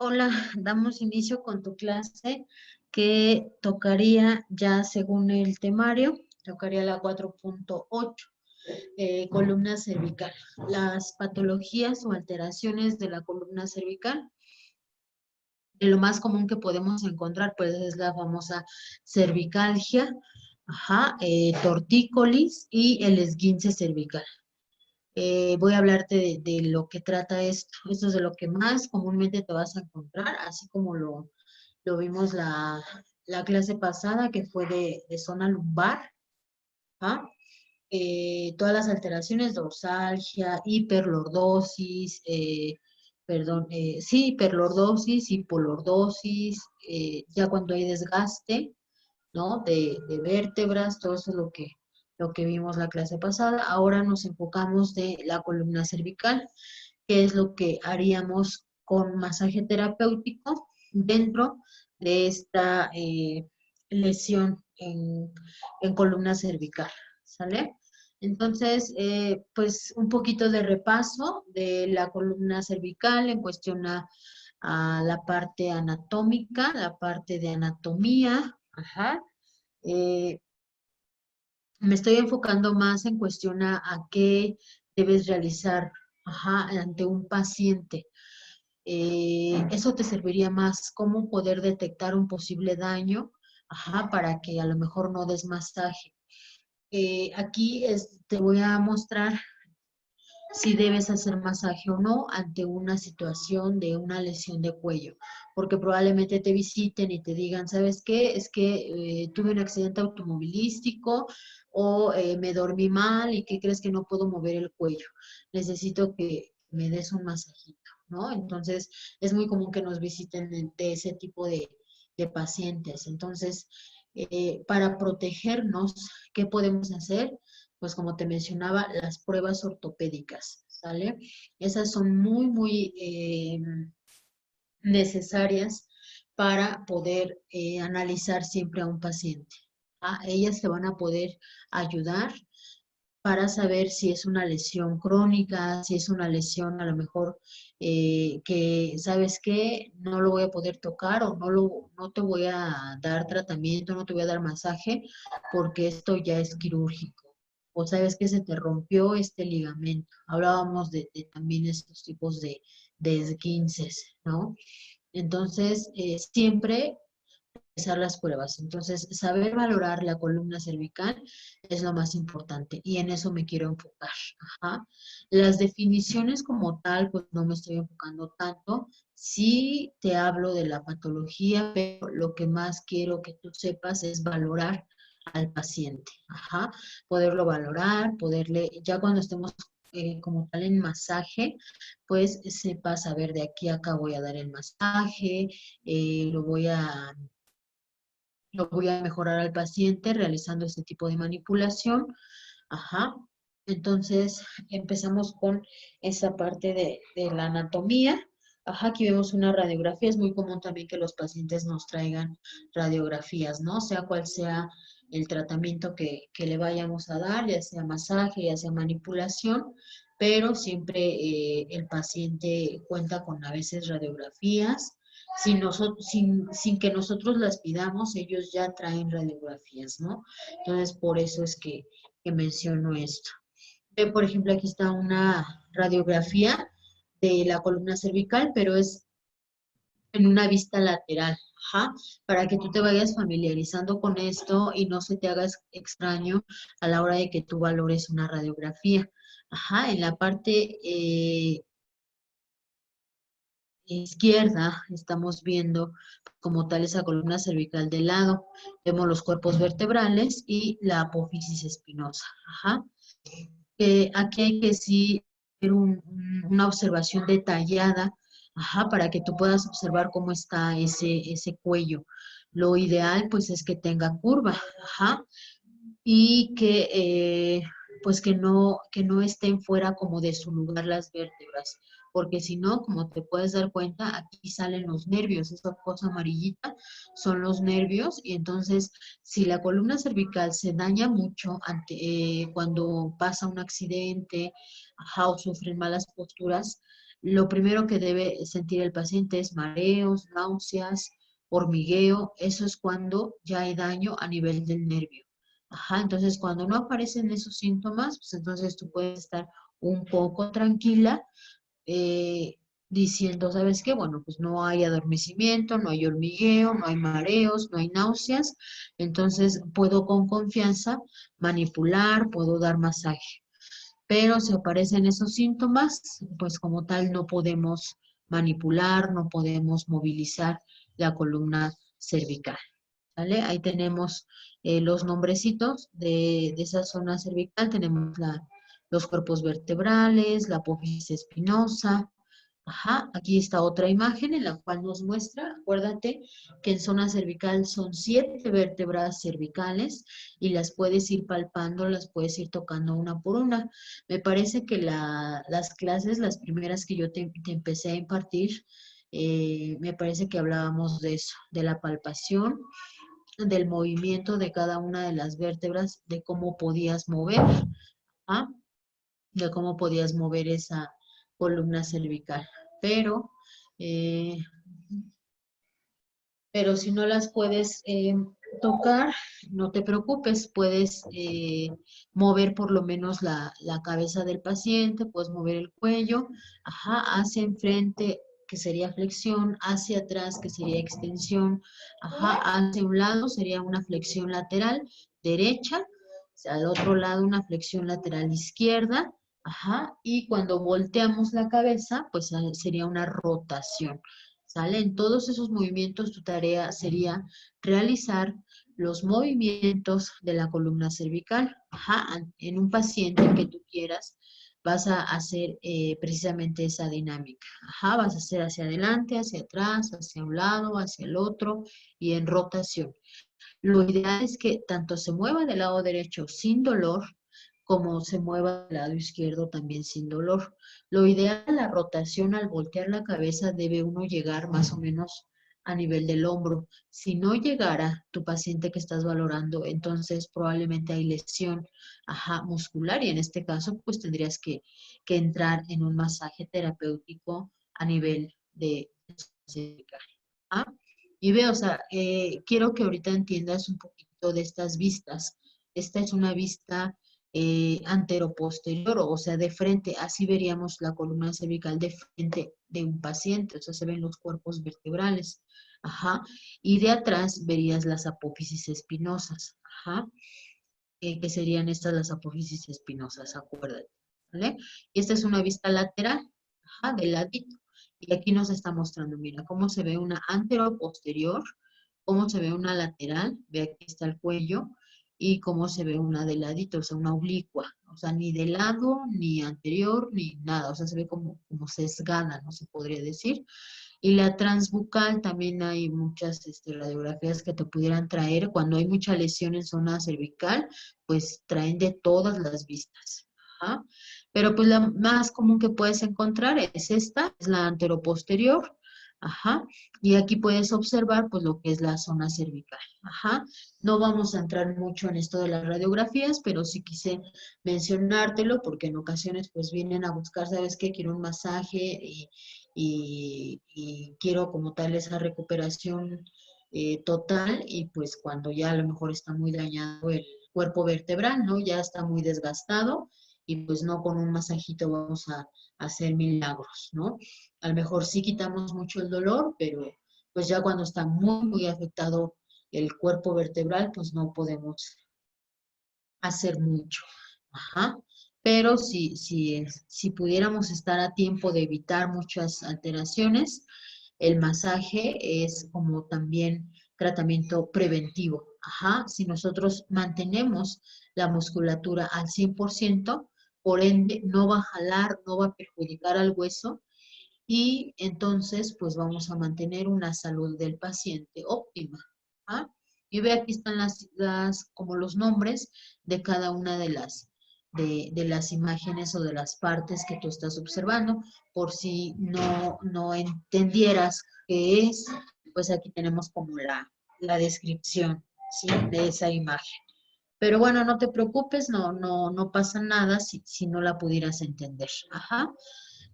Hola, damos inicio con tu clase que tocaría ya según el temario, tocaría la 4.8, columna cervical. Las patologías o alteraciones de la columna cervical. Lo más común que podemos encontrar pues es la famosa cervicalgia, tortícolis y el esguince cervical. Voy a hablarte de lo que trata esto. Esto es de lo que más comúnmente te vas a encontrar, así como lo vimos la clase pasada, que fue de zona lumbar, ¿ah? Todas las alteraciones, dorsalgia, hiperlordosis, hiperlordosis, hipolordosis, ya cuando hay desgaste, ¿no? De vértebras, todo eso es lo que vimos la clase pasada. Ahora nos enfocamos de la columna cervical, que es lo que haríamos con masaje terapéutico dentro de esta lesión en columna cervical, ¿sale? Entonces, pues un poquito de repaso de la columna cervical en cuestión a la parte anatómica, la parte de anatomía, eh, me estoy enfocando más en cuestión a qué debes realizar, ante un paciente. Eso te serviría más cómo poder detectar un posible daño, para que a lo mejor no des masaje. Aquí te voy a mostrar si debes hacer masaje o no ante una situación de una lesión de cuello, porque probablemente te visiten y te digan, ¿sabes qué? Es que tuve un accidente automovilístico o me dormí mal y ¿qué crees que no puedo mover el cuello? Necesito que me des un masajito, ¿no? Entonces, es muy común que nos visiten de ese tipo de pacientes. Entonces, para protegernos, ¿qué podemos hacer? Pues como te mencionaba, las pruebas ortopédicas, ¿sale? Esas son muy necesarias para poder analizar siempre a un paciente. Ellas te van a poder ayudar para saber si es una lesión crónica, si es una lesión a lo mejor que, ¿sabes qué? No lo voy a poder tocar o no te voy a dar tratamiento, no te voy a dar masaje porque esto ya es quirúrgico. O sabes que se te rompió este ligamento. Hablábamos de también estos tipos de esguinces, ¿no? Entonces, siempre realizar las pruebas. Entonces, saber valorar la columna cervical es lo más importante y en eso me quiero enfocar. Ajá. Las definiciones como tal, pues no me estoy enfocando tanto. Sí te hablo de la patología, pero lo que más quiero que tú sepas es valorar al paciente. Poderlo valorar, poderle, ya cuando estemos como tal en masaje, pues sepa saber de aquí a acá voy a dar el masaje, lo voy a mejorar al paciente realizando este tipo de manipulación. Ajá. Entonces, empezamos con esa parte de la anatomía. Aquí vemos una radiografía. Es muy común también que los pacientes nos traigan radiografías, ¿no? Sea cual sea el tratamiento que le vayamos a dar, ya sea masaje, ya sea manipulación, pero siempre el paciente cuenta con a veces radiografías sin que nosotros las pidamos, ellos ya traen radiografías, ¿no? Entonces, por eso es que menciono esto. Por ejemplo, aquí está una radiografía de la columna cervical, pero es en una vista lateral, para que tú te vayas familiarizando con esto y no se te haga extraño a la hora de que tú valores una radiografía. En la parte izquierda estamos viendo como tal esa columna cervical de lado. Vemos los cuerpos vertebrales y la apófisis espinosa. Aquí hay que sí hacer una observación detallada, para que tú puedas observar cómo está ese cuello. Lo ideal pues es que tenga curva, y pues que no estén fuera como de su lugar las vértebras, porque si no, como te puedes dar cuenta, aquí salen los nervios, esa cosa amarillita son los nervios, y entonces si la columna cervical se daña mucho cuando pasa un accidente, o sufren malas posturas, lo primero que debe sentir el paciente es mareos, náuseas, hormigueo. Eso es cuando ya hay daño a nivel del nervio. Ajá, entonces cuando no aparecen esos síntomas, pues entonces tú puedes estar un poco tranquila, eh, diciendo, ¿sabes qué? Bueno, pues no hay adormecimiento, no hay hormigueo, no hay mareos, no hay náuseas, entonces puedo con confianza manipular, puedo dar masaje. Pero si aparecen esos síntomas, pues como tal no podemos manipular, no podemos movilizar la columna cervical. ¿Vale? Ahí tenemos los nombrecitos de esa zona cervical. Tenemos los cuerpos vertebrales, la apófisis espinosa. Ajá, aquí está otra imagen en la cual nos muestra, acuérdate que en zona cervical son 7 vértebras cervicales y las puedes ir palpando, las puedes ir tocando una por una. Me parece que las clases, las primeras que yo te empecé a impartir, me parece que hablábamos de eso, de la palpación, del movimiento de cada una de las vértebras, de cómo podías mover, ¿ah? De cómo podías mover esa columna cervical. Pero, eh, pero si no las puedes tocar, no te preocupes, puedes mover por lo menos la cabeza del paciente, puedes mover el cuello, ajá, hacia enfrente, que sería flexión, hacia atrás, que sería extensión, ajá, hacia un lado sería una flexión lateral derecha, al otro lado una flexión lateral izquierda, ajá, y cuando volteamos la cabeza, pues sería una rotación. ¿Sale? En todos esos movimientos tu tarea sería realizar los movimientos de la columna cervical. Ajá, en un paciente que tú quieras, vas a hacer precisamente esa dinámica. Ajá, vas a hacer hacia adelante, hacia atrás, hacia un lado, hacia el otro y en rotación. Lo ideal es que tanto se mueva del lado derecho sin dolor, como se mueva del lado izquierdo también sin dolor. Lo ideal, la rotación al voltear la cabeza debe uno llegar más o menos a nivel del hombro. Si no llegara tu paciente que estás valorando, entonces probablemente hay lesión, ajá, muscular y en este caso pues tendrías que entrar en un masaje terapéutico a nivel de cervical. ¿Ah? Y veo, o sea, quiero que ahorita entiendas un poquito de estas vistas. Esta es una vista anteroposterior, o sea, de frente. Así veríamos la columna cervical de frente de un paciente, o sea, se ven los cuerpos vertebrales. Ajá. Y de atrás verías las apófisis espinosas. Ajá. Que serían estas las apófisis espinosas, acuérdate. ¿Vale? Y esta es una vista lateral, ajá, de ladito. Y aquí nos está mostrando, mira, cómo se ve una antero-posterior, cómo se ve una lateral, ve aquí está el cuello, y cómo se ve una de ladito, o sea, una oblicua, o sea, ni de lado, ni anterior, ni nada, o sea, se ve como sesgada, no se podría decir. Y la transbucal también hay muchas radiografías que te pudieran traer. Cuando hay mucha lesión en zona cervical, pues traen de todas las vistas. Ajá. Pero pues la más común que puedes encontrar es esta, es la anteroposterior. Ajá. Y aquí puedes observar pues lo que es la zona cervical. Ajá. No vamos a entrar mucho en esto de las radiografías, pero sí quise mencionártelo porque en ocasiones pues vienen a buscar, ¿sabes qué? Quiero un masaje y quiero como tal esa recuperación total y pues cuando ya a lo mejor está muy dañado el cuerpo vertebral, ¿no? Ya está muy desgastado y pues no con un masajito vamos a hacer milagros, ¿no? A lo mejor sí quitamos mucho el dolor, pero pues ya cuando está muy, muy afectado el cuerpo vertebral, pues no podemos hacer mucho. Ajá. Pero si pudiéramos estar a tiempo de evitar muchas alteraciones, el masaje es como también tratamiento preventivo. Ajá. Si nosotros mantenemos la musculatura al 100%, por ende no va a jalar, no va a perjudicar al hueso y entonces pues vamos a mantener una salud del paciente óptima. ¿Ah? Y ve aquí están como los nombres de cada una de las imágenes o de las partes que tú estás observando, por si no entendieras qué es, pues aquí tenemos como la descripción, ¿sí? De esa imagen. Pero bueno, no te preocupes, no pasa nada si no la pudieras entender. Ajá.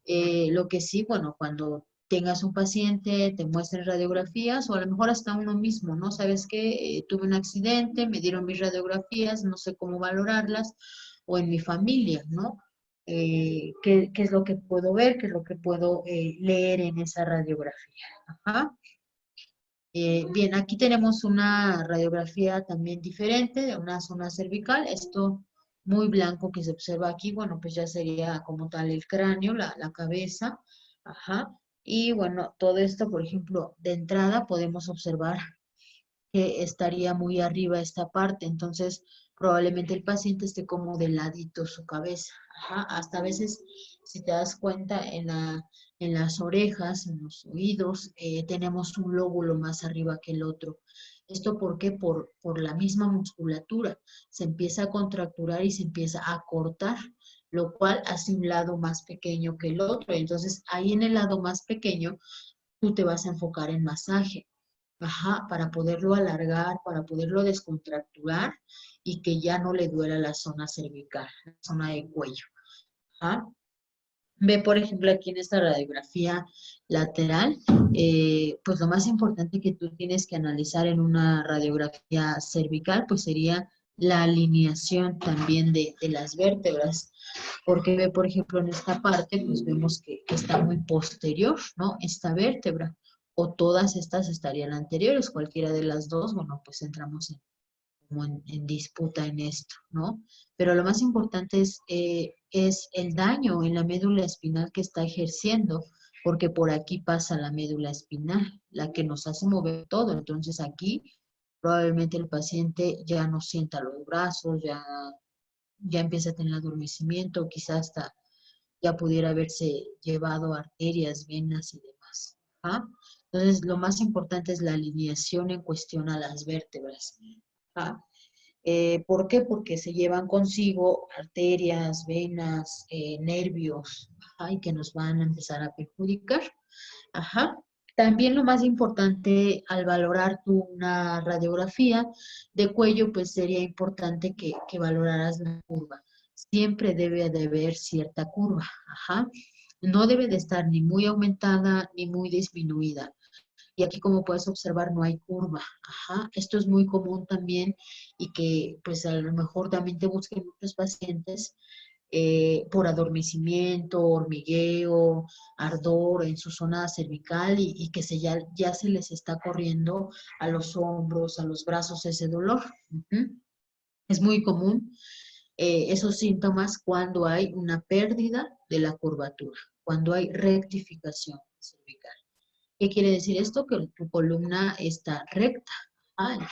Lo que sí, bueno, cuando tengas un paciente, te muestren radiografías o a lo mejor hasta uno mismo, ¿no? Sabes que tuve un accidente, me dieron mis radiografías, no sé cómo valorarlas, o en mi familia, ¿no? ¿Qué es lo que puedo ver? ¿Qué es lo que puedo leer en esa radiografía? Ajá. Bien, aquí tenemos una radiografía también diferente de una zona cervical. Esto muy blanco que se observa aquí, bueno, pues ya sería como tal el cráneo, la cabeza. Ajá. Y bueno, todo esto, por ejemplo, de entrada podemos observar que estaría muy arriba esta parte, entonces probablemente el paciente esté como de ladito su cabeza. Ajá. Hasta a veces, si te das cuenta, en las orejas, en los oídos, tenemos un lóbulo más arriba que el otro. ¿Esto por qué? Por la misma musculatura. Se empieza a contracturar y se empieza a cortar, lo cual hace un lado más pequeño que el otro. Entonces, ahí en el lado más pequeño, tú te vas a enfocar en masaje. Ajá, para poderlo alargar, para poderlo descontracturar y que ya no le duela la zona cervical, la zona de cuello. Ajá. Ve, por ejemplo, aquí en esta radiografía lateral, pues lo más importante que tú tienes que analizar en una radiografía cervical, pues sería la alineación también de las vértebras, porque ve, por ejemplo, en esta parte, pues vemos que está muy posterior, ¿no? Esta vértebra, o todas estas estarían anteriores, cualquiera de las dos, bueno, pues entramos como en disputa en esto, ¿no? Pero lo más importante es el daño en la médula espinal que está ejerciendo, porque por aquí pasa la médula espinal, la que nos hace mover todo. Entonces aquí probablemente el paciente ya no sienta los brazos, ya empieza a tener adormecimiento, quizás hasta ya pudiera haberse llevado arterias, venas y demás. ¿Ah? Entonces, lo más importante es la alineación en cuestión a las vértebras. ¿Ah? ¿Por qué? Porque se llevan consigo arterias, venas, nervios, ajá, y que nos van a empezar a perjudicar. Ajá. También lo más importante al valorar tú una radiografía de cuello, pues sería importante que valoraras la curva. Siempre debe de haber cierta curva. Ajá. No debe de estar ni muy aumentada ni muy disminuida. Y aquí, como puedes observar, no hay curva. Ajá. Esto es muy común también y que pues a lo mejor también te busquen muchos pacientes por adormecimiento, hormigueo, ardor en su zona cervical y que ya se les está corriendo a los hombros, a los brazos ese dolor. Ujú. Es muy común esos síntomas cuando hay una pérdida de la curvatura, cuando hay rectificación cervical. ¿Qué quiere decir esto? Que tu columna está recta,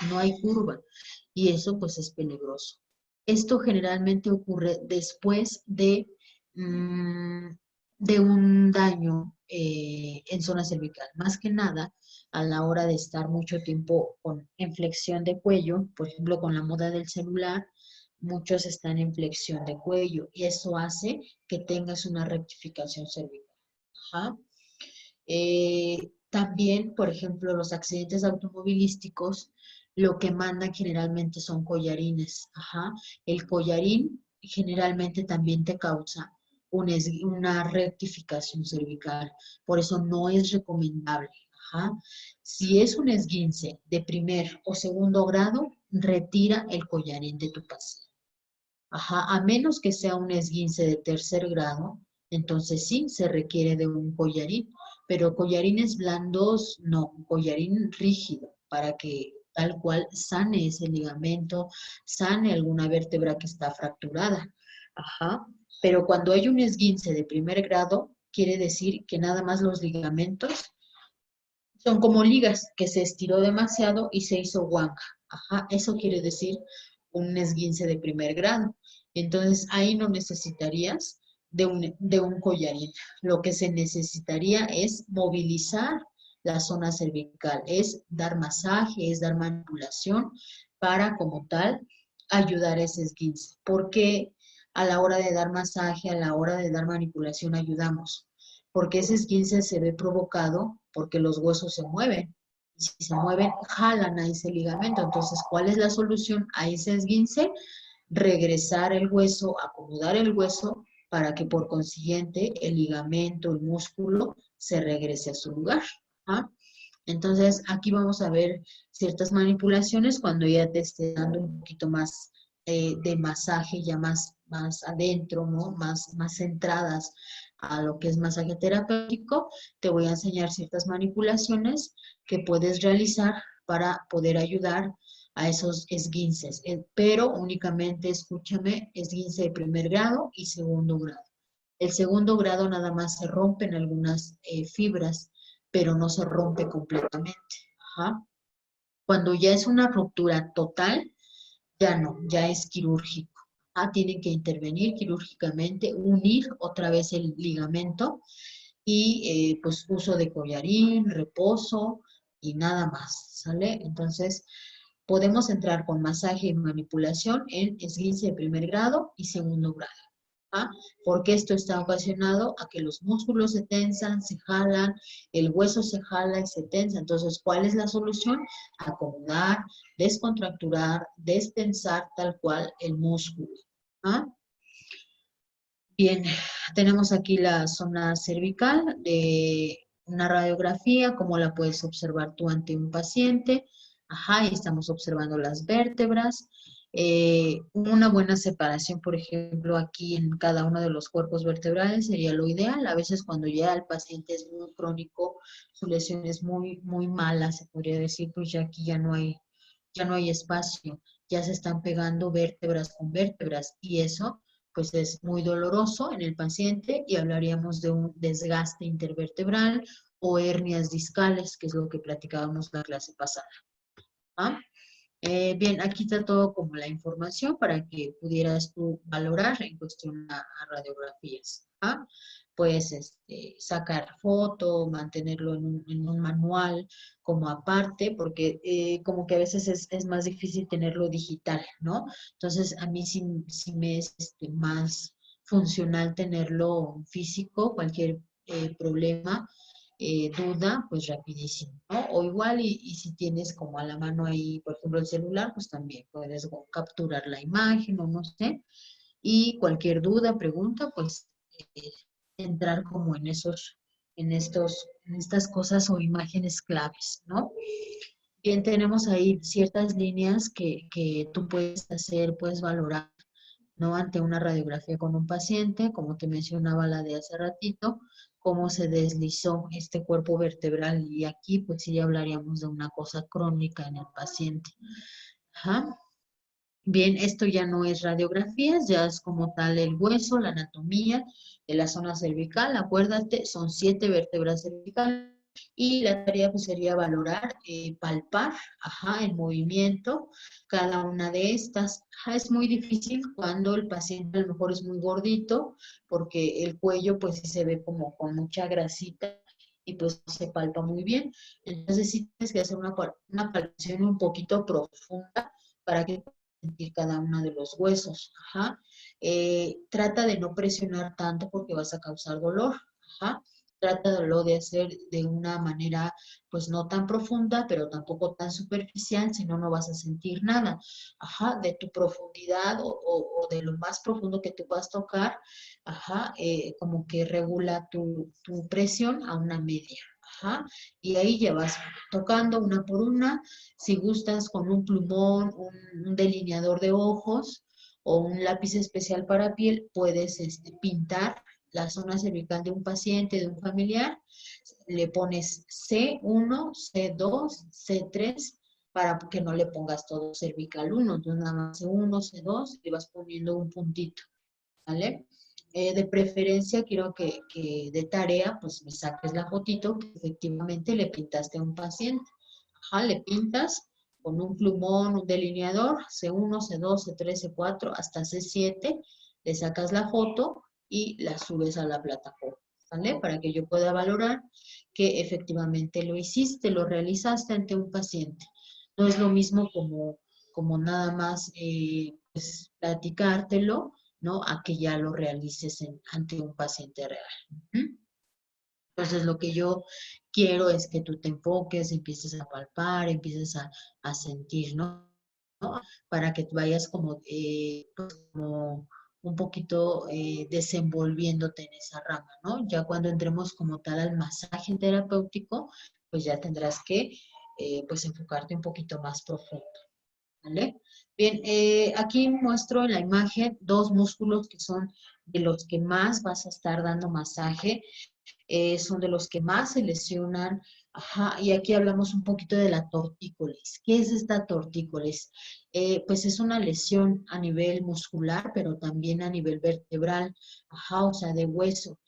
no hay curva, y eso pues es peligroso. Esto generalmente ocurre después mm, de un daño en zona cervical, más que nada a la hora de estar mucho tiempo con en flexión de cuello, por ejemplo, con la moda del celular, muchos están en flexión de cuello y eso hace que tengas una rectificación cervical. Ajá. También, por ejemplo, los accidentes automovilísticos, lo que mandan generalmente son collarines. Ajá. El collarín generalmente también te causa una rectificación cervical. Por eso no es recomendable. Ajá. Si es un esguince de primer o segundo grado, retira el collarín de tu paciente. Ajá, a menos que sea un esguince de tercer grado, entonces sí se requiere de un collarín, pero collarines blandos no, un collarín rígido para que tal cual sane ese ligamento, sane alguna vértebra que está fracturada. Ajá, pero cuando hay un esguince de primer grado, quiere decir que nada más los ligamentos son como ligas que se estiró demasiado y se hizo guanga. Ajá, eso quiere decir un esguince de primer grado. Entonces ahí no necesitarías de un collarín. Lo que se necesitaría es movilizar la zona cervical, es dar masaje, es dar manipulación para como tal ayudar a ese esguince. Porque a la hora de dar masaje, a la hora de dar manipulación ayudamos? Porque ese esguince se ve provocado porque los huesos se mueven. Y si se mueven, jalan a ese ligamento. Entonces, ¿cuál es la solución a ese esguince? Regresar el hueso, acomodar el hueso para que por consiguiente el ligamento, el músculo, se regrese a su lugar. ¿Ah? Entonces, aquí vamos a ver ciertas manipulaciones cuando ya te esté dando un poquito más de masaje, ya más adentro, ¿no? Más centradas a lo que es masaje terapéutico. Te voy a enseñar ciertas manipulaciones que puedes realizar para poder ayudar a esos esguinces, pero únicamente, escúchame, esguince de primer grado y segundo grado. El segundo grado nada más se rompen algunas fibras, pero no se rompe completamente. Ajá. Cuando ya es una ruptura total, ya no, ya es quirúrgico. Tienen que intervenir quirúrgicamente, unir otra vez el ligamento y pues uso de collarín, reposo y nada más, ¿sale? Entonces, podemos entrar con masaje y manipulación en esguince de primer grado y segundo grado. ¿Ah? Porque esto está ocasionado a que los músculos se tensan, se jalan, el hueso se jala y se tensa. Entonces, ¿cuál es la solución? Acomodar, descontracturar, destensar tal cual el músculo. ¿Ah? Bien, tenemos aquí la zona cervical de una radiografía, como la puedes observar tú ante un paciente. Ajá, y estamos observando las vértebras. Una buena separación, por ejemplo, aquí en cada uno de los cuerpos vertebrales sería lo ideal. A veces cuando ya el paciente es muy crónico, su lesión es muy mala, se podría decir, pues ya aquí ya no hay espacio, ya se están pegando vértebras con vértebras y eso pues es muy doloroso en el paciente y hablaríamos de un desgaste intervertebral o hernias discales, que es lo que platicábamos la clase pasada. ¿Ah? Bien, aquí está todo como la información para que pudieras tú valorar en cuestión a radiografías. ¿Ah? Puedes sacar foto, mantenerlo en un manual como aparte, porque como que a veces es más difícil tenerlo digital, ¿no? Entonces, a mí sí me es más funcional tenerlo físico, cualquier problema duda, pues rapidísimo, ¿no? O igual y si tienes como a la mano ahí, por ejemplo, el celular, pues también puedes capturar la imagen o no sé. Y cualquier duda, pregunta, pues eh, entrar como en estas cosas o imágenes claves, ¿no? Bien, tenemos ahí ciertas líneas que tú puedes hacer, puedes valorar, ¿no? Ante una radiografía con un paciente, como te mencionaba la de hace ratito, cómo se deslizó este cuerpo vertebral y aquí pues sí hablaríamos de una cosa crónica en el paciente. Ajá. Bien, esto ya no es radiografías, ya es como tal el hueso, la anatomía de la zona cervical. Acuérdate, son 7 vértebras cervicales y la tarea pues sería valorar, palpar, ajá, en movimiento cada una de estas. Ajá, es muy difícil cuando el paciente a lo mejor es muy gordito porque el cuello pues sí se ve como con mucha grasita y pues no se palpa muy bien. Entonces sí tienes que hacer una palpación un poquito profunda para que sentir cada uno de los huesos. Ajá. Trata de no presionar tanto porque vas a causar dolor. Ajá. Trátalo de hacer de una manera, pues no tan profunda, pero tampoco tan superficial, si no, no vas a sentir nada. Ajá, de tu profundidad o de lo más profundo que tú puedas tocar, ajá, como que regula tu presión a una media. Ajá, y ahí ya vas tocando una por una. Si gustas con un plumón, un delineador de ojos o un lápiz especial para piel, puedes pintar la zona cervical de un paciente, de un familiar, le pones C1, C2, C3, para que no le pongas todo cervical 1, entonces nada más C1, C2, le vas poniendo un puntito, ¿vale? De preferencia quiero que de tarea, pues me saques la fotito que efectivamente le pintaste a un paciente. Ajá, le pintas con un plumón, un delineador, C1, C2, C3, C4, hasta C7, le sacas la foto y la subes a la plataforma, ¿vale? Para que yo pueda valorar que efectivamente lo hiciste, lo realizaste ante un paciente. No es lo mismo como nada más pues, platicártelo, ¿no? A que ya lo realices ante un paciente real. ¿Mm? Entonces, lo que yo quiero es que tú te enfoques, empieces a palpar, empieces a sentir, ¿no? Para que vayas como un poquito desenvolviéndote en esa rama, ¿no? Ya cuando entremos como tal al masaje terapéutico, pues ya tendrás que pues enfocarte un poquito más profundo, ¿vale? Bien, aquí muestro en la imagen dos músculos que son de los que más vas a estar dando masaje, son de los que más se lesionan. Ajá, y aquí hablamos un poquito de la tortícolis. ¿Qué es esta tortícolis? Pues es una lesión a nivel muscular, pero también a nivel vertebral, ajá, o sea, de hueso.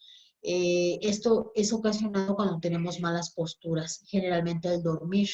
Esto es ocasionado cuando tenemos malas posturas, generalmente al dormir.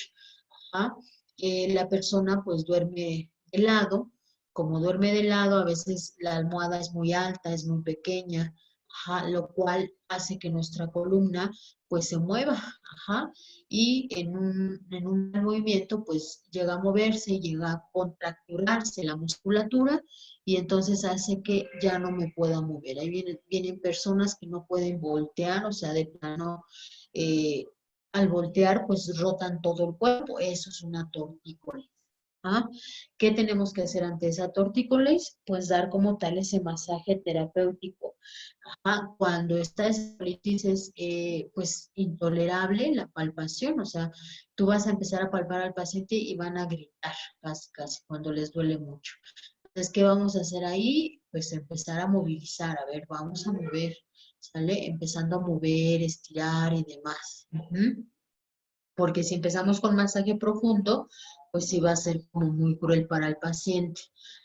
Ajá. La persona pues duerme de lado, como duerme de lado, a veces la almohada es muy alta, es muy pequeña, ajá, lo cual hace que nuestra columna pues se mueva, ajá, y en un movimiento pues llega a moverse, llega a contracturarse la musculatura y entonces hace que ya no me pueda mover. Ahí vienen personas que no pueden voltear, o sea, de plano, eh, al voltear pues rotan todo el cuerpo, eso es una tortícolis. ¿Ah? ¿Qué tenemos que hacer ante esa tortícolis? Pues dar como tal ese masaje terapéutico. Ajá. Cuando esta colitis es pues intolerable, la palpación, o sea, tú vas a empezar a palpar al paciente y van a gritar casi, casi cuando les duele mucho. Entonces, ¿qué vamos a hacer ahí? Pues empezar a movilizar, a ver, vamos a mover, ¿sale? Empezando a mover, estirar y demás. Ujú. Porque si empezamos con masaje profundo, pues sí va a ser como muy cruel para el paciente.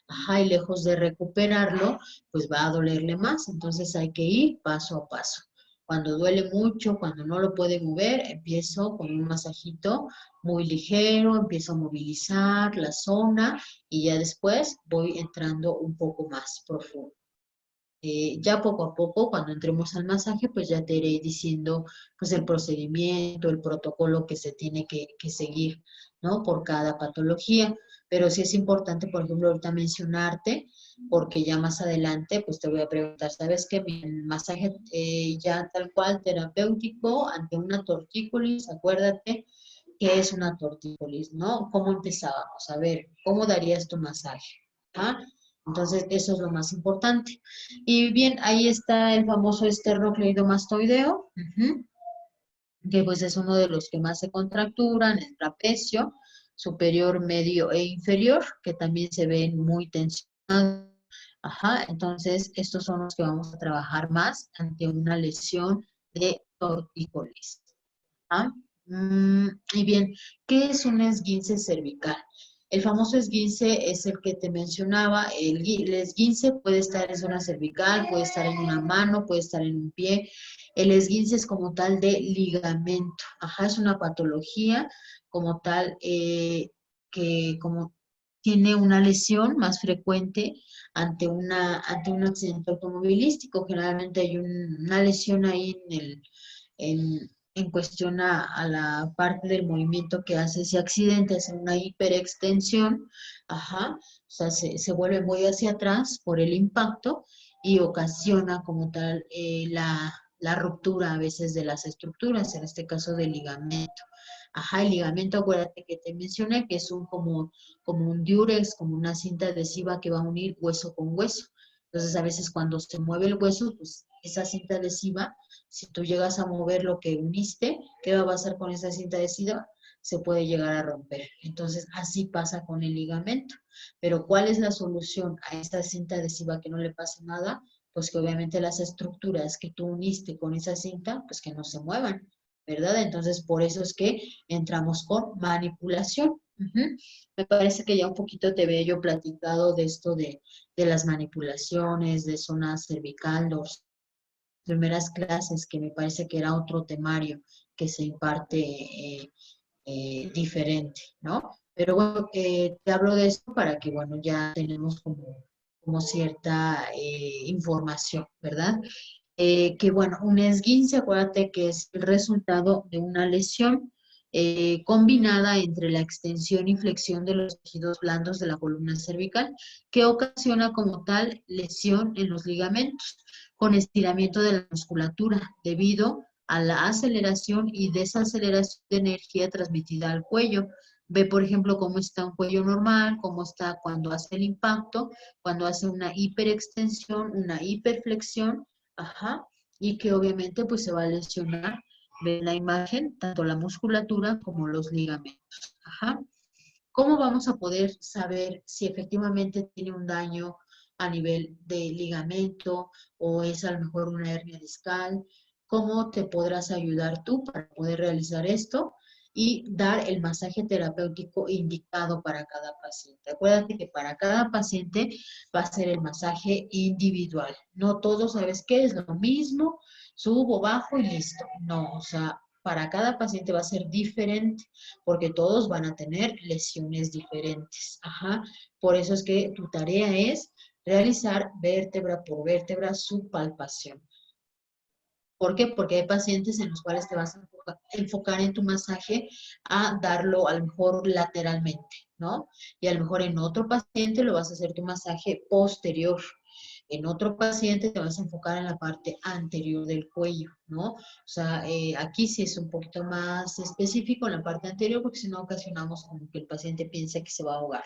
Ajá, y lejos de recuperarlo, pues va a dolerle más. Entonces hay que ir paso a paso. Cuando duele mucho, cuando no lo puede mover, empiezo con un masajito muy ligero, empiezo a movilizar la zona y ya después voy entrando un poco más profundo. Ya poco a poco, cuando entremos al masaje, pues ya te iré diciendo pues el procedimiento, el protocolo que se tiene que seguir, ¿no? Por cada patología. Pero sí es importante, por ejemplo, ahorita mencionarte, porque ya más adelante, pues te voy a preguntar, ¿sabes qué? Mi masaje ya tal cual terapéutico ante una tortícolis, acuérdate qué es una tortícolis, ¿no? ¿Cómo empezábamos? A ver, ¿cómo darías tu masaje? ¿Ah? Entonces, eso es lo más importante. Y bien, ahí está el famoso esternocleidomastoideo, que pues es uno de los que más se contracturan, el trapecio superior, medio e inferior, que también se ven muy tensionados. Ajá, entonces estos son los que vamos a trabajar más ante una lesión de tortícolis. ¿Ah? Y bien, ¿qué es un esguince cervical? El famoso esguince es el que te mencionaba. El esguince puede estar en zona cervical, puede estar en una mano, puede estar en un pie. El esguince es como tal de ligamento. Ajá, es una patología como tal que como tiene una lesión más frecuente ante un accidente automovilístico. Generalmente hay una lesión ahí en cuestión a la parte del movimiento que hace ese accidente, hace una hiperextensión, ajá, o sea, se vuelve muy hacia atrás por el impacto y ocasiona como tal la ruptura a veces de las estructuras, en este caso del ligamento. Ajá, el ligamento, acuérdate que te mencioné que es como un diurex, como una cinta adhesiva que va a unir hueso con hueso. Entonces, a veces cuando se mueve el hueso, pues esa cinta adhesiva, si tú llegas a mover lo que uniste, ¿qué va a pasar con esa cinta adhesiva? Se puede llegar a romper. Entonces, así pasa con el ligamento. Pero ¿cuál es la solución a esta cinta adhesiva que no le pase nada? Pues que obviamente las estructuras que tú uniste con esa cinta, pues que no se muevan, ¿verdad? Entonces, por eso es que entramos con manipulación. Me parece que ya un poquito te había yo platicado de esto de las manipulaciones, de zona cervical, dorsal, primeras clases, que me parece que era otro temario que se imparte diferente, ¿no? Pero bueno, te hablo de esto para que, bueno, ya tenemos como cierta información, ¿verdad? Que bueno, un esguince, acuérdate que es el resultado de una lesión combinada entre la extensión y flexión de los tejidos blandos de la columna cervical, que ocasiona como tal lesión en los ligamentos, con estiramiento de la musculatura, debido a la aceleración y desaceleración de energía transmitida al cuello. Ve, por ejemplo, cómo está un cuello normal, cómo está cuando hace el impacto, cuando hace una hiperextensión, una hiperflexión, ajá, y que obviamente pues se va a lesionar, ve la imagen, tanto la musculatura como los ligamentos, ajá. ¿Cómo vamos a poder saber si efectivamente tiene un daño a nivel de ligamento o es a lo mejor una hernia discal? ¿Cómo te podrás ayudar tú para poder realizar esto y dar el masaje terapéutico indicado para cada paciente? Acuérdate que para cada paciente va a ser el masaje individual. No todo, ¿sabes qué? Es lo mismo, subo, bajo y listo. No, o sea, para cada paciente va a ser diferente porque todos van a tener lesiones diferentes. Ajá. Por eso es que tu tarea es realizar vértebra por vértebra su palpación. ¿Por qué? Porque hay pacientes en los cuales te vas a enfocar en tu masaje a darlo a lo mejor lateralmente, ¿no? Y a lo mejor en otro paciente lo vas a hacer tu masaje posterior. En otro paciente te vas a enfocar en la parte anterior del cuello, ¿no? O sea, aquí sí es un poquito más específico en la parte anterior porque si no ocasionamos como que el paciente piensa que se va a ahogar,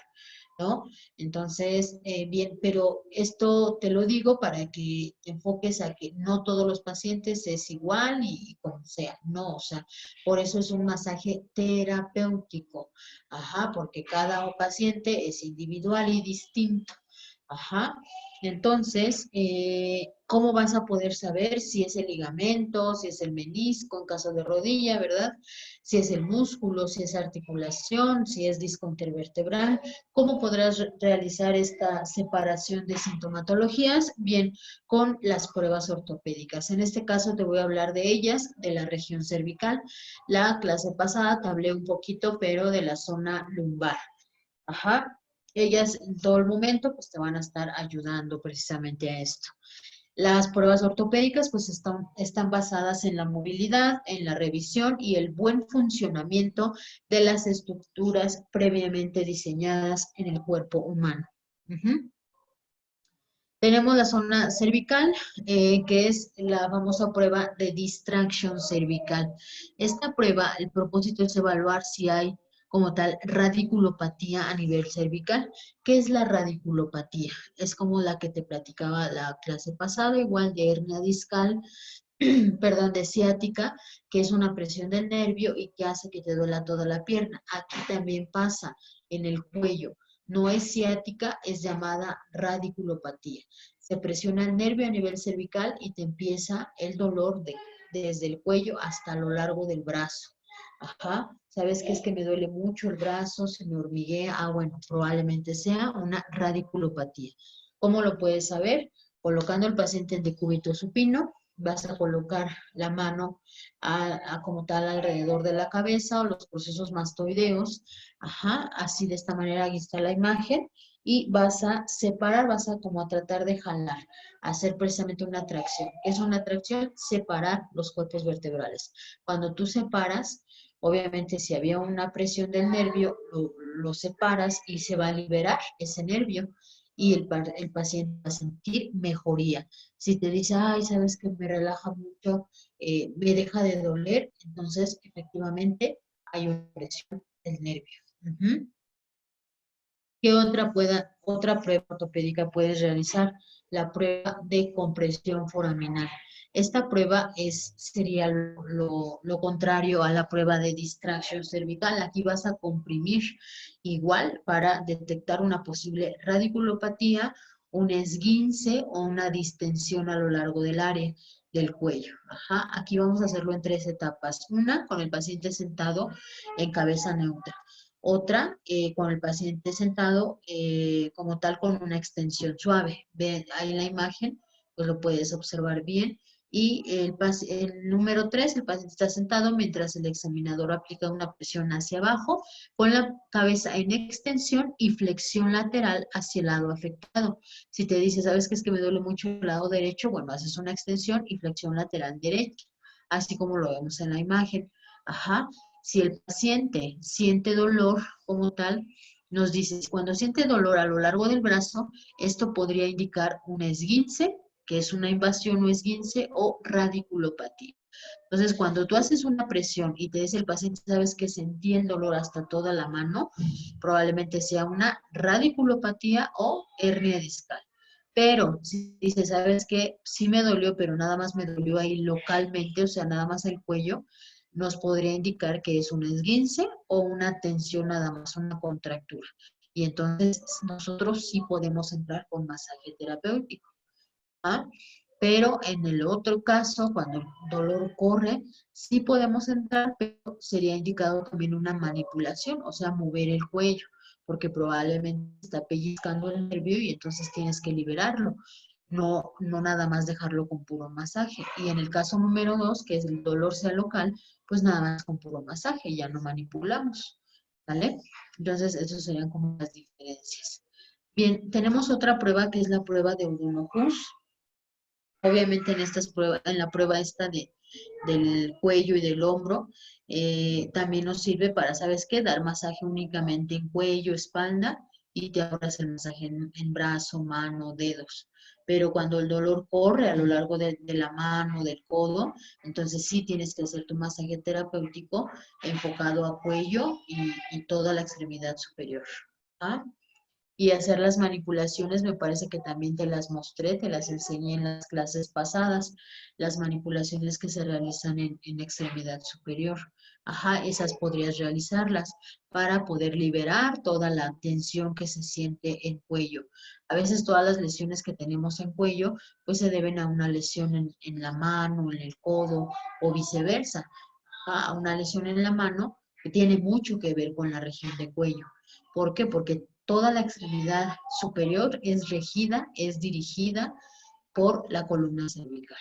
¿no? Entonces, bien, pero esto te lo digo para que te enfoques a que no todos los pacientes es igual y como sea, no, o sea, por eso es un masaje terapéutico, ajá, porque cada paciente es individual y distinto. Ajá. Entonces, ¿cómo vas a poder saber si es el ligamento, si es el menisco en caso de rodilla, ¿verdad? Si es el músculo, si es articulación, si es disco intervertebral. ¿Cómo podrás realizar esta separación de sintomatologías? Bien, con las pruebas ortopédicas. En este caso te voy a hablar de ellas, de la región cervical. La clase pasada te hablé un poquito, pero de la zona lumbar. Ajá. Ellas en todo el momento pues te van a estar ayudando precisamente a esto. Las pruebas ortopédicas pues están basadas en la movilidad, en la revisión y el buen funcionamiento de las estructuras previamente diseñadas en el cuerpo humano. Ujú. Tenemos la zona cervical, que es la famosa prueba de distracción cervical. Esta prueba, el propósito es evaluar si hay como tal radiculopatía a nivel cervical. ¿Qué es la radiculopatía? Es como la que te platicaba la clase pasada, igual de hernia discal, perdón, de ciática, que es una presión del nervio y que hace que te duela toda la pierna. Aquí también pasa en el cuello. No es ciática, es llamada radiculopatía. Se presiona el nervio a nivel cervical y te empieza el dolor desde el cuello hasta lo largo del brazo. Ajá, ¿sabes qué es que me duele mucho el brazo? Se me hormiguea. Ah, bueno, probablemente sea una radiculopatía. ¿Cómo lo puedes saber? Colocando al paciente en decúbito supino, vas a colocar la mano como tal alrededor de la cabeza o los procesos mastoideos, ajá, así de esta manera, aquí está la imagen, y vas a separar, vas a como a tratar de jalar, hacer precisamente una tracción. ¿Qué es una tracción? Separar los cuerpos vertebrales. Cuando tú separas, obviamente si había una presión del nervio, lo separas y se va a liberar ese nervio y el paciente va a sentir mejoría. Si te dice, ay, sabes que me relaja mucho, me deja de doler, entonces efectivamente hay una presión del nervio. Ujú. ¿Qué otra prueba ortopédica puedes realizar? La prueba de compresión foraminal. Esta prueba sería lo contrario a la prueba de distracción cervical. Aquí vas a comprimir igual para detectar una posible radiculopatía, un esguince o una distensión a lo largo del área del cuello. Ajá. Aquí vamos a hacerlo en 3 etapas. Una, con el paciente sentado en cabeza neutra. Otra, con el paciente sentado como tal con una extensión suave. Ve ahí la imagen, pues lo puedes observar bien. Y el número 3, el paciente está sentado mientras el examinador aplica una presión hacia abajo con la cabeza en extensión y flexión lateral hacia el lado afectado. Si te dice, ¿sabes qué es que me duele mucho el lado derecho? Bueno, haces una extensión y flexión lateral derecha, así como lo vemos en la imagen. Ajá. Si el paciente siente dolor como tal, nos dice, cuando siente dolor a lo largo del brazo, esto podría indicar un esguince, que es una invasión o esguince, o radiculopatía. Entonces, cuando tú haces una presión y te dice el paciente, sabes que sentí el dolor hasta toda la mano, probablemente sea una radiculopatía o hernia discal. Pero si dice, sabes que sí me dolió, pero nada más me dolió ahí localmente, o sea, nada más el cuello, nos podría indicar que es un esguince o una tensión nada más, una contractura. Y entonces nosotros sí podemos entrar con masaje terapéutico. ¿Ah? Pero en el otro caso, cuando el dolor corre, sí podemos entrar, pero sería indicado también una manipulación, o sea, mover el cuello, porque probablemente está pellizcando el nervio y entonces tienes que liberarlo. No, no nada más dejarlo con puro masaje. Y en el caso número 2, que es el dolor sea local, pues nada más con puro masaje, ya no manipulamos. ¿Vale? Entonces, esas serían como las diferencias. Bien, tenemos otra prueba que es la prueba de Odono-Hus. Obviamente en estas pruebas, en la prueba esta del cuello y del hombro, también nos sirve para, ¿sabes qué? Dar masaje únicamente en cuello, espalda y te ahorras el masaje en brazo, mano, dedos. Pero cuando el dolor corre a lo largo de la mano, del codo, entonces sí tienes que hacer tu masaje terapéutico enfocado a cuello y toda la extremidad superior. ¿Ah? Y hacer las manipulaciones, me parece que también te las mostré, te las enseñé en las clases pasadas, las manipulaciones que se realizan en extremidad superior. Ajá, esas podrías realizarlas para poder liberar toda la tensión que se siente en cuello. A veces todas las lesiones que tenemos en cuello, pues se deben a una lesión en la mano, en el codo o viceversa. Ajá, a una lesión en la mano que tiene mucho que ver con la región de cuello. ¿Por qué? Porque toda la extremidad superior es regida, es dirigida por la columna cervical.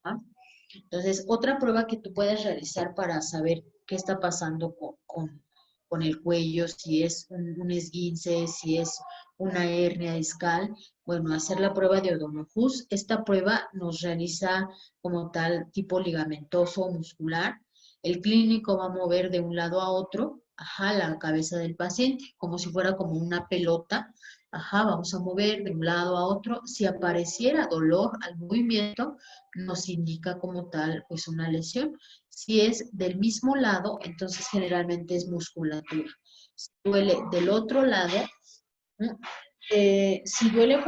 ¿Ah? Entonces, otra prueba que tú puedes realizar para saber qué está pasando con el cuello, si es un esguince, si es una hernia discal, bueno, hacer la prueba de O'Donoghue. Esta prueba nos realiza como tal tipo ligamentoso muscular. El clínico va a mover de un lado a otro, ajá, la cabeza del paciente, como si fuera como una pelota. Ajá, vamos a mover de un lado a otro. Si apareciera dolor al movimiento, nos indica como tal pues una lesión. Si es del mismo lado, entonces generalmente es musculatura. Si duele del otro lado, si duele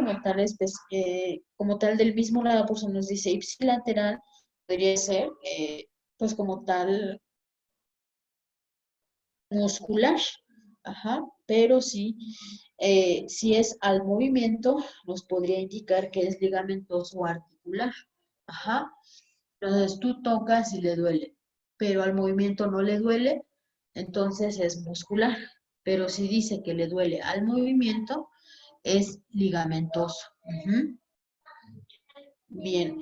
como tal del mismo lado, pues nos dice ipsilateral, podría ser pues como tal muscular. Ajá, pero sí, si es al movimiento, nos podría indicar que es ligamentoso o articular. Ajá. Entonces tú tocas y le duele, pero al movimiento no le duele, entonces es muscular. Pero si dice que le duele al movimiento, es ligamentoso. Ujú. Bien,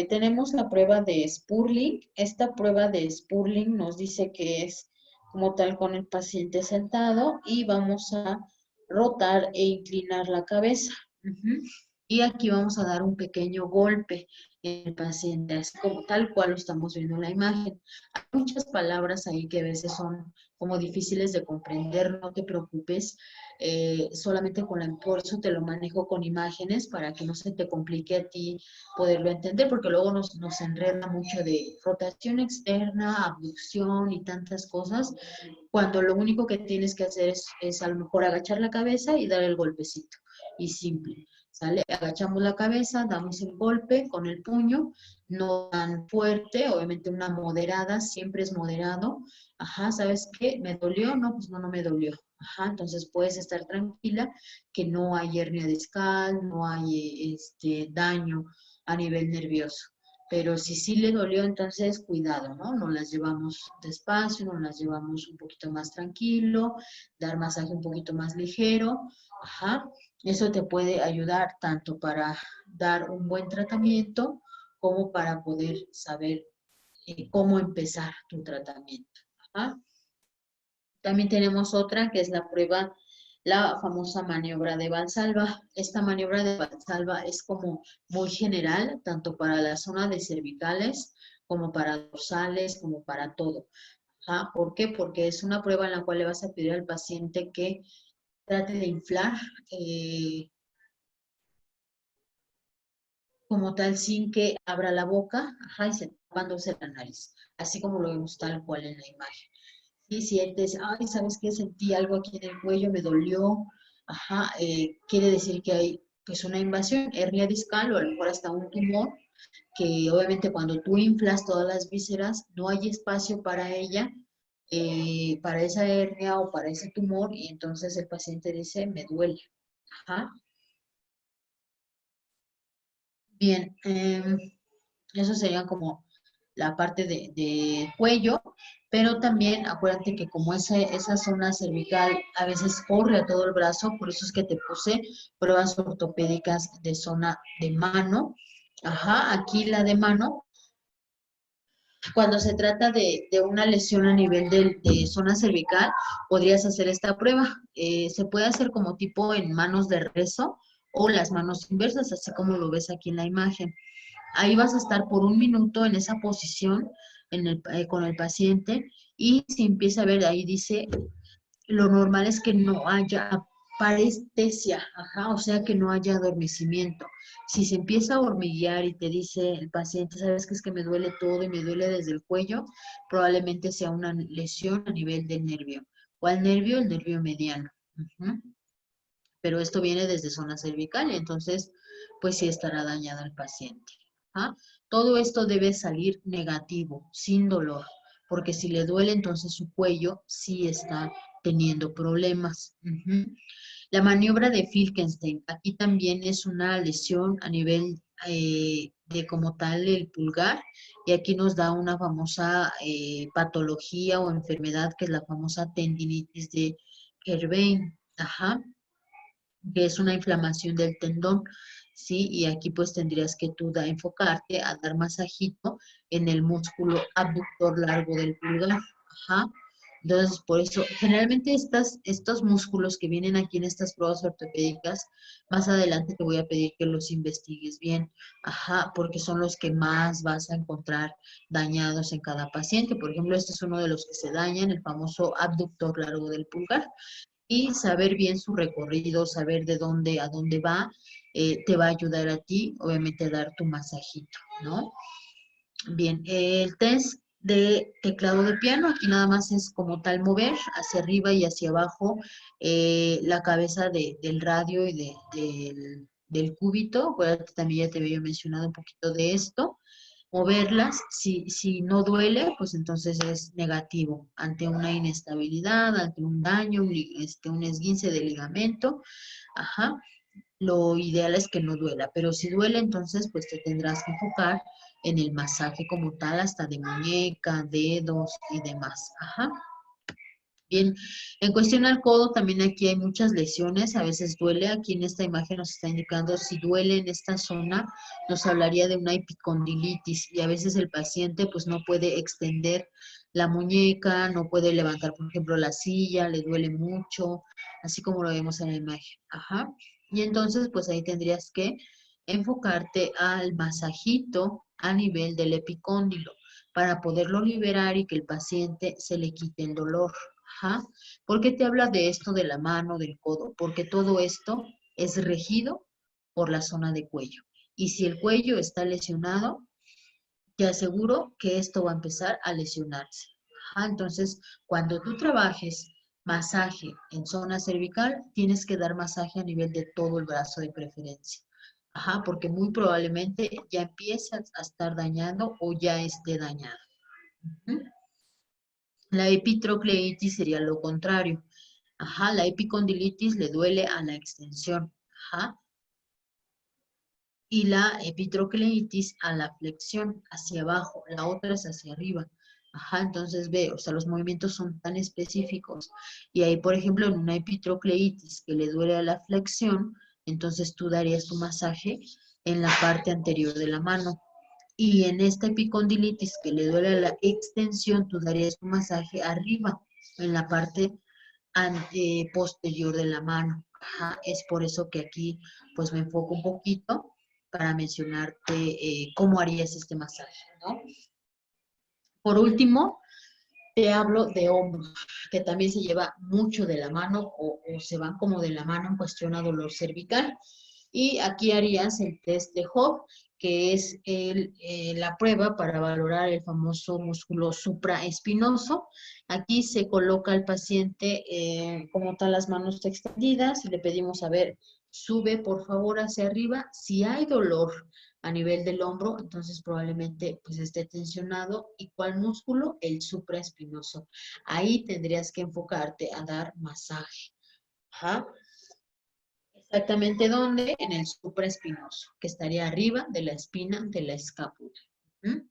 tenemos la prueba de Spurling. Esta prueba de Spurling nos dice que es como tal con el paciente sentado y vamos a rotar e inclinar la cabeza. Ujú. Y aquí vamos a dar un pequeño golpe en el paciente, así como tal cual lo estamos viendo en la imagen. Hay muchas palabras ahí que a veces son como difíciles de comprender, no te preocupes, solamente por eso te lo manejo con imágenes para que no se te complique a ti poderlo entender, porque luego nos enreda mucho de rotación externa, abducción y tantas cosas, cuando lo único que tienes que hacer es a lo mejor agachar la cabeza y dar el golpecito, y simple. ¿Sale? Agachamos la cabeza, damos el golpe con el puño, no tan fuerte, obviamente una moderada, siempre es moderado. Ajá, ¿sabes qué? ¿Me dolió? No, pues no, no me dolió. Ajá, entonces puedes estar tranquila que no hay hernia discal, no hay daño a nivel nervioso. Pero si sí le dolió, entonces cuidado, ¿no? Nos las llevamos despacio, nos las llevamos un poquito más tranquilo, dar masaje un poquito más ligero. Ajá. Eso te puede ayudar tanto para dar un buen tratamiento como para poder saber cómo empezar tu tratamiento. Ajá. También tenemos otra que es la prueba, la famosa maniobra de Valsalva. Esta maniobra de Valsalva es como muy general, tanto para la zona de cervicales como para dorsales, como para todo. Ajá. ¿Por qué? Porque es una prueba en la cual le vas a pedir al paciente que trate de inflar como tal sin que abra la boca, ajá, y tapándose la nariz, así como lo vemos tal cual en la imagen. Y sientes, ay, ¿sabes qué? Sentí algo aquí en el cuello, me dolió, ajá, quiere decir que hay pues una invasión, hernia discal o a lo mejor hasta un tumor, que obviamente cuando tú inflas todas las vísceras, no hay espacio para ella, para esa hernia o para ese tumor, y entonces el paciente dice, me duele. Ajá. Bien, eso sería como la parte de cuello, pero también acuérdate que como esa zona cervical a veces corre a todo el brazo, por eso es que te puse pruebas ortopédicas de zona de mano. Ajá, aquí la de mano, cuando se trata de una lesión a nivel de zona cervical, podrías hacer esta prueba. Se puede hacer como tipo en manos de rezo o las manos inversas, así como lo ves aquí en la imagen. Ahí vas a estar por un minuto en esa posición con el paciente, y si empieza a ver, ahí dice, lo normal es que no haya parestesia, ajá, o sea que no haya adormecimiento. Si se empieza a hormiguear y te dice el paciente, sabes que es que me duele todo y me duele desde el cuello, probablemente sea una lesión a nivel del nervio. ¿Cuál nervio? El nervio mediano. Ujú. Pero esto viene desde zona cervical y entonces pues sí estará dañada el paciente. ¿Ah? Todo esto debe salir negativo, sin dolor, porque si le duele entonces su cuello sí está teniendo problemas. Ujú. La maniobra de Filkenstein, aquí también es una lesión a nivel de como tal el pulgar, y aquí nos da una famosa patología o enfermedad que es la famosa tendinitis de Kerbein. Ajá, que es una inflamación del tendón, ¿sí? Y aquí pues tendrías que tú enfocarte a dar masajito en el músculo abductor largo del pulgar, ajá. Entonces, por eso, generalmente estos músculos que vienen aquí en estas pruebas ortopédicas, más adelante te voy a pedir que los investigues bien, ajá, porque son los que más vas a encontrar dañados en cada paciente. Por ejemplo, este es uno de los que se dañan, el famoso abductor largo del pulgar, y saber bien su recorrido, saber de dónde a dónde va, te va a ayudar a ti, obviamente, a dar tu masajito, ¿no? Bien, el test de teclado de piano, aquí nada más es como tal mover hacia arriba y hacia abajo la cabeza del radio y del cúbito. Acuérdate, también ya te había mencionado un poquito de esto. Moverlas, si no duele, pues entonces es negativo ante una inestabilidad, ante un daño, un esguince de ligamento. Ajá, lo ideal es que no duela, pero si duele, entonces pues te tendrás que enfocar en el masaje como tal, hasta de muñeca, dedos y demás. Ajá. Bien, en cuestión al codo, también aquí hay muchas lesiones, a veces duele. Aquí en esta imagen nos está indicando si duele en esta zona, nos hablaría de una epicondilitis, y a veces el paciente pues no puede extender la muñeca, no puede levantar, por ejemplo, la silla, le duele mucho, así como lo vemos en la imagen. Ajá. Y entonces pues ahí tendrías que enfocarte al masajito a nivel del epicóndilo para poderlo liberar y que el paciente se le quite el dolor. Ajá. ¿Por qué te habla de esto de la mano, del codo? Porque todo esto es regido por la zona de cuello. Y si el cuello está lesionado, te aseguro que esto va a empezar a lesionarse. Ajá. Entonces, cuando tú trabajes masaje en zona cervical, tienes que dar masaje a nivel de todo el brazo de preferencia. Ajá, porque muy probablemente ya empiezas a estar dañando o ya esté dañado. ¿Mm? La epitrocleitis sería lo contrario. Ajá, la epicondilitis le duele a la extensión. Ajá. Y la epitrocleitis a la flexión, hacia abajo. La otra es hacia arriba. Ajá, entonces ve, o sea, los movimientos son tan específicos. Y ahí, por ejemplo, en una epitrocleitis que le duele a la flexión, entonces tú darías tu masaje en la parte anterior de la mano. Y en esta epicondilitis que le duele a la extensión, tú darías un masaje arriba, en la parte posterior de la mano. Ajá, es por eso que aquí pues me enfoco un poquito para mencionarte cómo harías este masaje, ¿no? Por último, te hablo de hombros, que también se lleva mucho de la mano o se van como de la mano en cuestión a dolor cervical. Y aquí harías el test de Hope, que es la prueba para valorar el famoso músculo supraespinoso. Aquí se coloca al paciente como tal las manos extendidas y le pedimos, a ver, sube por favor hacia arriba. Si hay dolor a nivel del hombro, entonces probablemente pues esté tensionado. ¿Y cuál músculo? El supraespinoso. Ahí tendrías que enfocarte a dar masaje. Ajá. ¿Exactamente dónde? En el supraespinoso, que estaría arriba de la espina de la escápula. ¿Mm?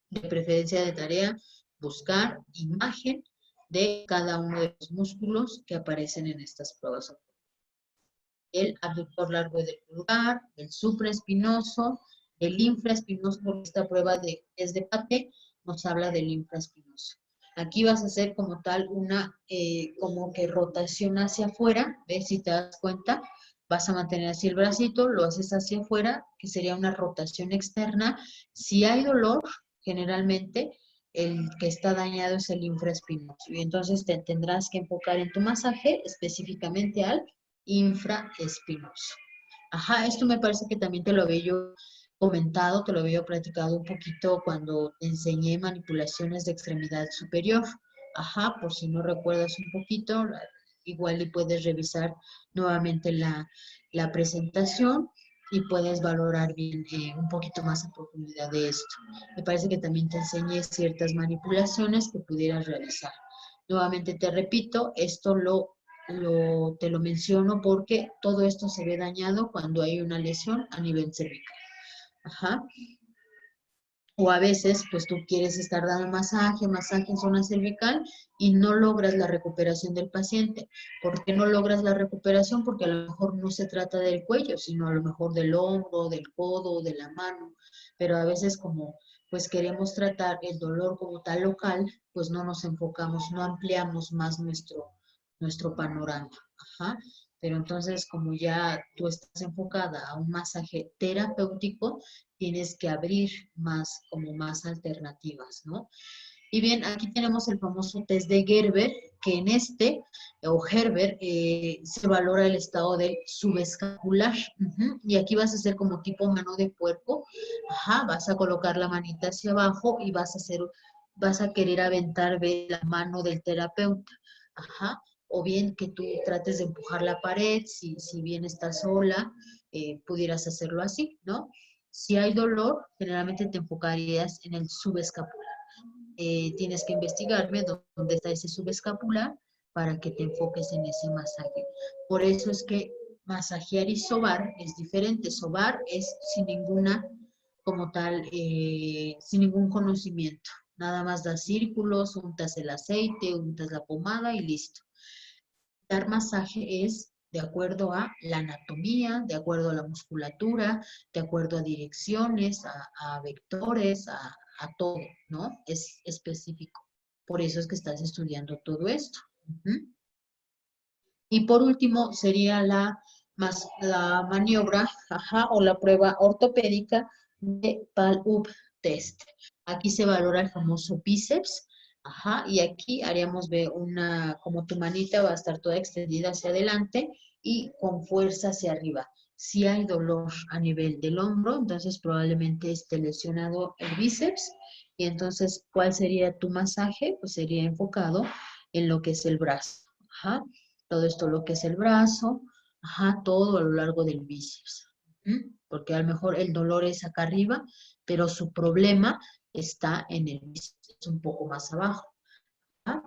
De preferencia de tarea, buscar imagen de cada uno de los músculos que aparecen en estas pruebas. El abductor largo del pulgar, el supraespinoso, el infraespinoso, porque esta prueba es de Paté, nos habla del infraespinoso. Aquí vas a hacer como tal una, como que rotación hacia afuera, ¿ves? Si te das cuenta, vas a mantener así el bracito, lo haces hacia afuera, que sería una rotación externa. Si hay dolor, generalmente el que está dañado es el infraespinoso. Y entonces te tendrás que enfocar en tu masaje específicamente al infraespinoso. Ajá, esto me parece que también te lo había yo comentado, te lo había platicado un poquito cuando te enseñé manipulaciones de extremidad superior. Ajá, por si no recuerdas un poquito, igual y puedes revisar nuevamente la presentación y puedes valorar bien un poquito más a profundidad de esto. Me parece que también te enseñé ciertas manipulaciones que pudieras realizar. Nuevamente te repito, esto te lo menciono porque todo esto se ve dañado cuando hay una lesión a nivel cervical. Ajá. O a veces, pues tú quieres estar dando masaje en zona cervical y no logras la recuperación del paciente. ¿Por qué no logras la recuperación? Porque a lo mejor no se trata del cuello, sino a lo mejor del hombro, del codo, de la mano. Pero a veces como pues queremos tratar el dolor como tal local, pues no nos enfocamos, no ampliamos más nuestro panorama. Ajá. Pero entonces, como ya tú estás enfocada a un masaje terapéutico, tienes que abrir más, como más alternativas, ¿no? Y bien, aquí tenemos el famoso test de Gerber, que en este, o Gerber, se valora el estado del subescapular. Y aquí vas a hacer como tipo mano de puerco. Ajá, vas a colocar la manita hacia abajo y vas a querer aventar la mano del terapeuta. Ajá, o bien que tú trates de empujar la pared, si bien estás sola, pudieras hacerlo así, ¿no? Si hay dolor, generalmente te enfocarías en el subescapular. Tienes que investigarme dónde está ese subescapular para que te enfoques en ese masaje. Por eso es que masajear y sobar es diferente. Sobar es sin ninguna, como tal, sin ningún conocimiento. Nada más das círculos, untas el aceite, untas la pomada y listo. Dar masaje es de acuerdo a la anatomía, de acuerdo a la musculatura, de acuerdo a direcciones, a vectores, a todo, ¿no? Es específico. Por eso es que estás estudiando todo esto. Y por último sería la maniobra, ajá, o la prueba ortopédica de PAL-UP test. Aquí se valora el famoso bíceps, ajá, y aquí haríamos como tu manita va a estar toda extendida hacia adelante y con fuerza hacia arriba. Si hay dolor a nivel del hombro, entonces probablemente esté lesionado el bíceps. Y entonces, ¿cuál sería tu masaje? Pues sería enfocado en lo que es el brazo. Ajá. Todo esto lo que es el brazo, ajá, todo a lo largo del bíceps. Porque a lo mejor el dolor es acá arriba, pero su problema está en el bíceps, un poco más abajo. ¿Ah?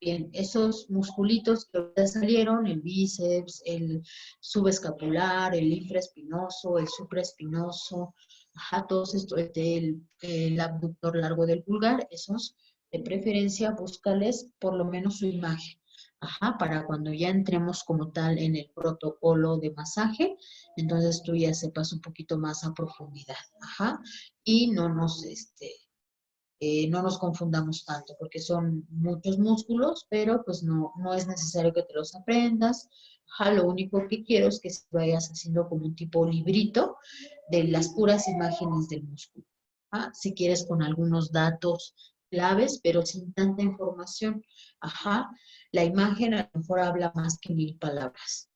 Bien, esos musculitos que ahorita salieron, el bíceps, el subescapular, el infraespinoso, el supraespinoso, ajá, todos estos, el abductor largo del pulgar, esos de preferencia búscales por lo menos su imagen. Ajá, para cuando ya entremos como tal en el protocolo de masaje, entonces tú ya sepas un poquito más a profundidad. Ajá, y no nos confundamos tanto, porque son muchos músculos, pero pues no es necesario que te los aprendas. Ajá, lo único que quiero es que vayas haciendo como un tipo librito de las puras imágenes del músculo. Ajá, si quieres con algunos datos claves, pero sin tanta información. Ajá, la imagen a lo mejor habla más que 1000 palabras.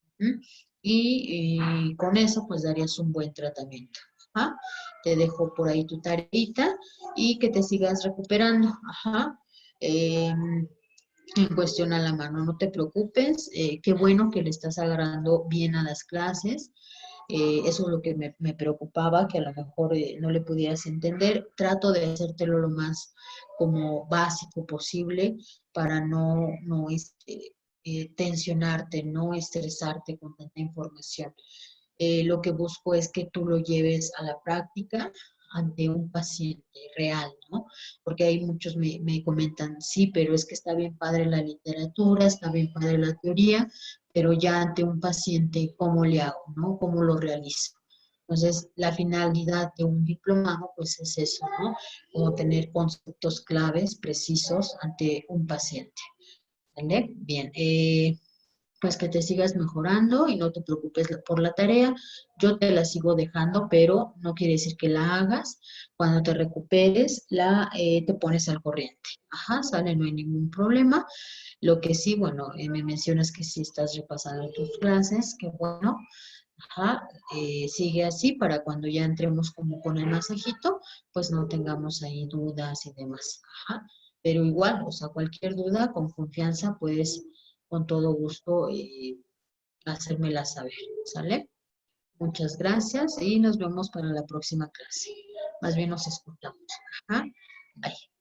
Y con eso pues darías un buen tratamiento. Ajá. Te dejo por ahí tu tareita y que te sigas recuperando. Ajá. En cuestión a la mano, no te preocupes. Qué bueno que le estás agarrando bien a las clases. Eso es lo que me preocupaba, que a lo mejor no le pudieras entender. Trato de hacértelo lo más como básico posible para no tensionarte, no estresarte con tanta información. Lo que busco es que tú lo lleves a la práctica ante un paciente real, ¿no? Porque hay muchos me comentan, sí, pero es que está bien padre la literatura, está bien padre la teoría, pero ya ante un paciente, ¿cómo le hago, no? ¿Cómo lo realizo? Entonces, la finalidad de un diplomado, pues es eso, ¿no? Como tener conceptos claves, precisos ante un paciente. ¿Vale? Bien. Pues que te sigas mejorando y no te preocupes por la tarea. Yo te la sigo dejando, pero no quiere decir que la hagas. Cuando te recuperes, te pones al corriente. Ajá, sale, no hay ningún problema. Lo que sí, bueno, me mencionas que sí estás repasando tus clases, que bueno. Ajá, sigue así para cuando ya entremos como con el masajito, pues no tengamos ahí dudas y demás. Ajá, pero igual, o sea, cualquier duda, con confianza, puedes con todo gusto hacérmela saber, ¿sale? Muchas gracias y nos vemos para la próxima clase. Más bien nos escuchamos. Ajá. Bye.